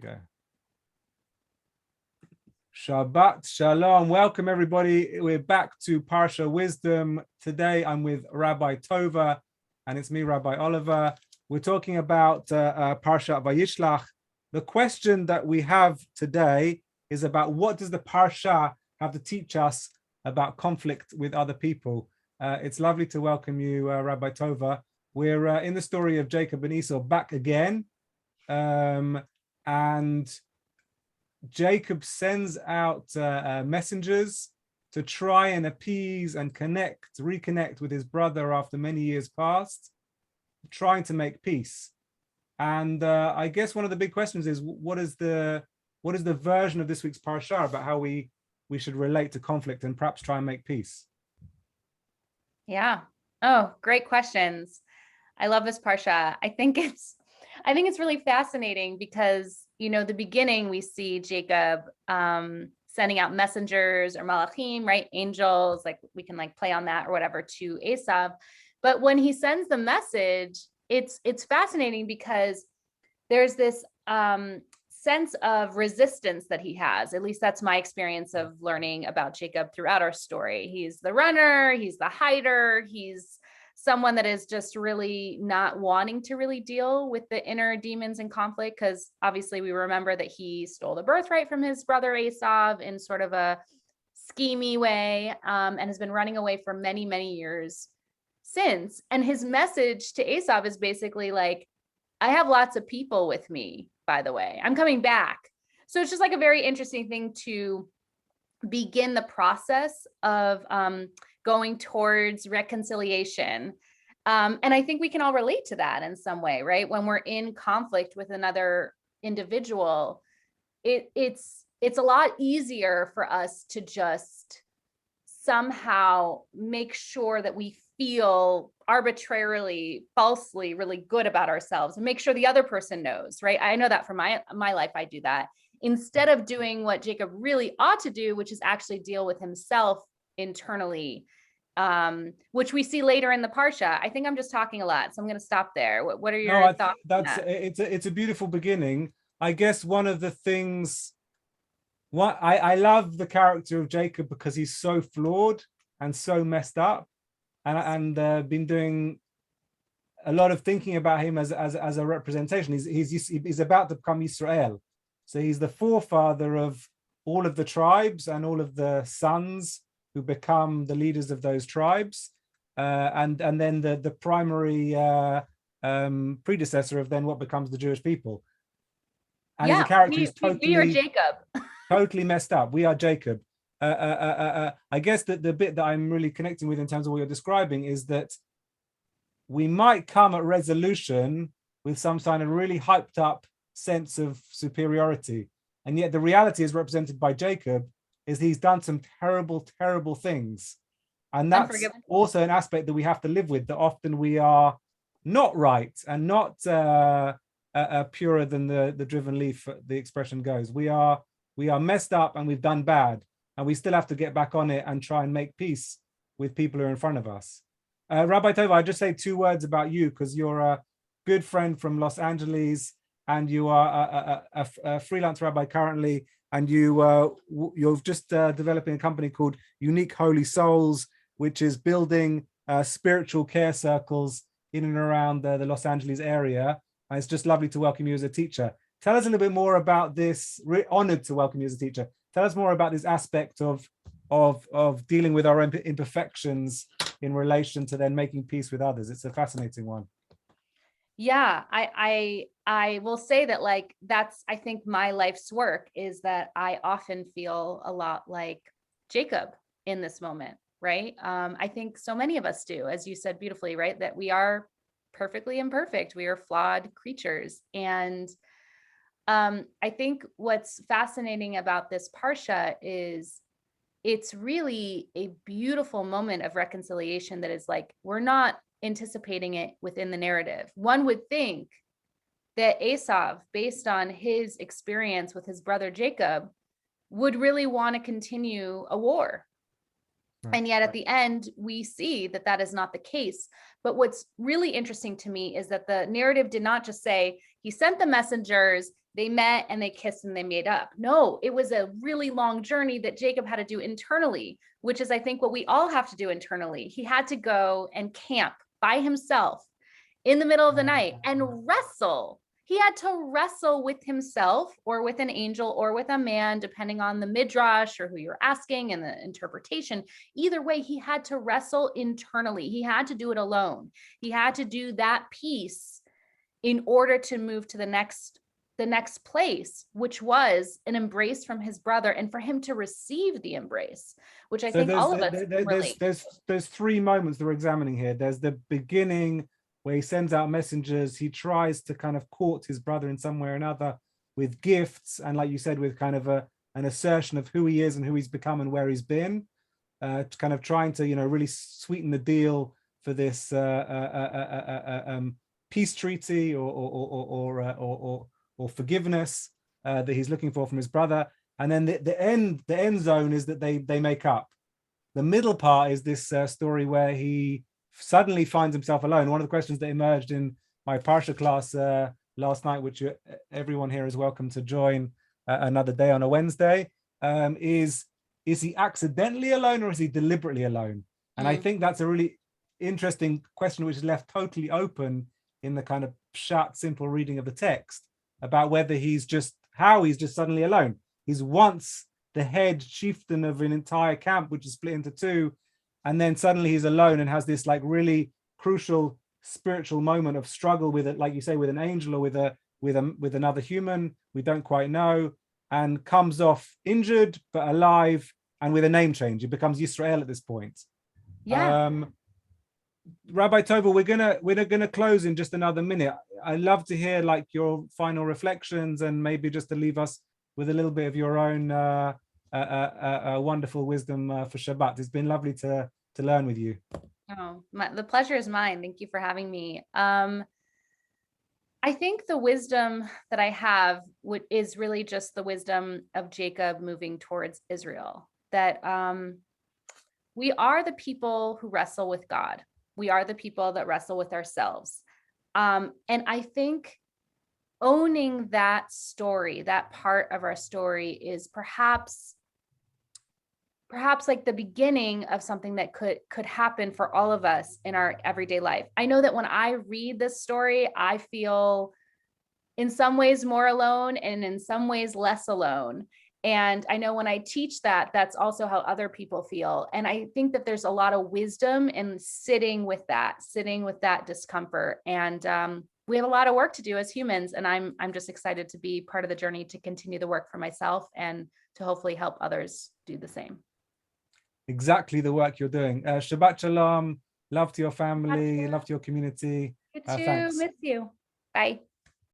Go. Shabbat Shalom. Welcome, everybody. We're back to Parsha Wisdom. Today, I'm with Rabbi Tova, and it's me, Rabbi Oliver. We're talking about Parshat Vayishlach. The question that we have today is about what does the Parsha have to teach us about conflict with other people? It's lovely to welcome you, Rabbi Tova. We're in the story of Jacob and Esau back again. And Jacob sends out messengers to try and appease and reconnect with his brother after many years past, trying to make peace. And I guess one of the big questions is what is the version of this week's parsha about how we should relate to conflict and perhaps try and make peace? Yeah. Oh, great questions. I love this parsha. I think it's really fascinating because, the beginning we see Jacob sending out messengers or malachim, right? Angels, like we can play on that or whatever to Esau. But when he sends the message, it's fascinating because there's this sense of resistance that he has. At least that's my experience of learning about Jacob throughout our story. He's the runner, he's the hider, he's someone that is just really not wanting to really deal with the inner demons and conflict, because obviously we remember that he stole the birthright from his brother Esau in sort of a schemy way, and has been running away for many, many years since. And his message to Esau is basically like, I have lots of people with me, by the way, I'm coming back. So it's just like a very interesting thing to begin the process of going towards reconciliation. And I think we can all relate to that in some way, right? When we're in conflict with another individual, it's a lot easier for us to just somehow make sure that we feel arbitrarily, falsely, really good about ourselves and make sure the other person knows, right? I know that from my life, I do that instead of doing what Jacob really ought to do, which is actually deal with himself internally, which we see later in the parsha. I think I'm just talking a lot, so I'm going to stop there. What are your thoughts? It's a beautiful beginning. I guess one of the things, I love the character of Jacob because he's so flawed and so messed up, and been doing a lot of thinking about him as a representation. He's about to become Israel, so he's the forefather of all of the tribes and all of the sons who become the leaders of those tribes, and then the primary predecessor of then what becomes the Jewish people. And he's a character who's we are Jacob. Totally messed up. We are Jacob. I guess that the bit that I'm really connecting with in terms of what you're describing is that we might come at resolution with some kind of really hyped up sense of superiority. And yet the reality is represented by Jacob is he's done some terrible, terrible things. And that's also an aspect that we have to live with, that often we are not right and not purer than the driven leaf, the expression goes. We are messed up and we've done bad, and we still have to get back on it and try and make peace with people who are in front of us. Rabbi Tova, I'll just say 2 words about you, because you're a good friend from Los Angeles, and you are a freelance rabbi currently, and you're just developing a company called Unique Holy Souls, which is building spiritual care circles in and around the Los Angeles area. And it's just lovely to welcome you as a teacher. Tell us a little bit more about this. We're honored to welcome you as a teacher. Tell us more about this aspect of dealing with our imperfections in relation to then making peace with others. It's a fascinating one. Yeah, I will say that that's, I think, my life's work is that I often feel a lot like Jacob in this moment, right? I think so many of us do, as you said beautifully, right? That we are perfectly imperfect. We are flawed creatures. And I think what's fascinating about this parsha is it's really a beautiful moment of reconciliation that is we're not anticipating it within the narrative. One would think that Esau, based on his experience with his brother Jacob, would really want to continue a war. Right. And yet at the end, we see that that is not the case. But what's really interesting to me is that the narrative did not just say he sent the messengers, They met and they kissed and they made up. No, it was a really long journey that Jacob had to do internally, which is, I think, what we all have to do internally. He had to go and camp by himself in the middle of the night and wrestle. He had to wrestle with himself or with an angel or with a man, depending on the midrash or who you're asking and the interpretation. Either way, he had to wrestle internally. He had to do it alone. He had to do that piece in order to move to the next place, which was an embrace from his brother, and for him to receive the embrace, which I think all of us relate. There's three moments that we're examining here. There's the beginning where he sends out messengers. He tries to kind of court his brother in some way or another with gifts, and like you said, with kind of an assertion of who he is and who he's become and where he's been, kind of trying to, really sweeten the deal for this peace treaty or forgiveness that he's looking for from his brother. And then the end zone is that they make up. The middle part is this story where he suddenly finds himself alone. One of the questions that emerged in my Parsha class last night, which everyone here is welcome to join another day on a Wednesday, is he accidentally alone or is he deliberately alone? And I think that's a really interesting question, which is left totally open in the kind of pshat, simple reading of the text, about whether he's just suddenly alone. He's once the head chieftain of an entire camp, which is split into two, and then suddenly he's alone and has this like really crucial spiritual moment of struggle with it, like you say, with an angel or with another human, we don't quite know, and comes off injured but alive and with a name change. He becomes Yisrael at this point. Yeah. Rabbi Tova, we're gonna close in just another minute. I'd love to hear like your final reflections and maybe just to leave us with a little bit of your own wonderful wisdom for Shabbat. It's been lovely to learn with you. Oh, the pleasure is mine. Thank you for having me. I think the wisdom that I have is really just the wisdom of Jacob moving towards Israel, that we are the people who wrestle with God. We are the people that wrestle with ourselves. And I think owning that story, that part of our story, is perhaps like the beginning of something that could happen for all of us in our everyday life. I know that when I read this story, I feel in some ways more alone and in some ways less alone. And I know when I teach that, that's also how other people feel. And I think that there's a lot of wisdom in sitting with that discomfort. And we have a lot of work to do as humans. And I'm just excited to be part of the journey to continue the work for myself and to hopefully help others do the same. Exactly the work you're doing. Shabbat Shalom. Love to your family. Love to your community. You too. Thanks. Miss you. Bye.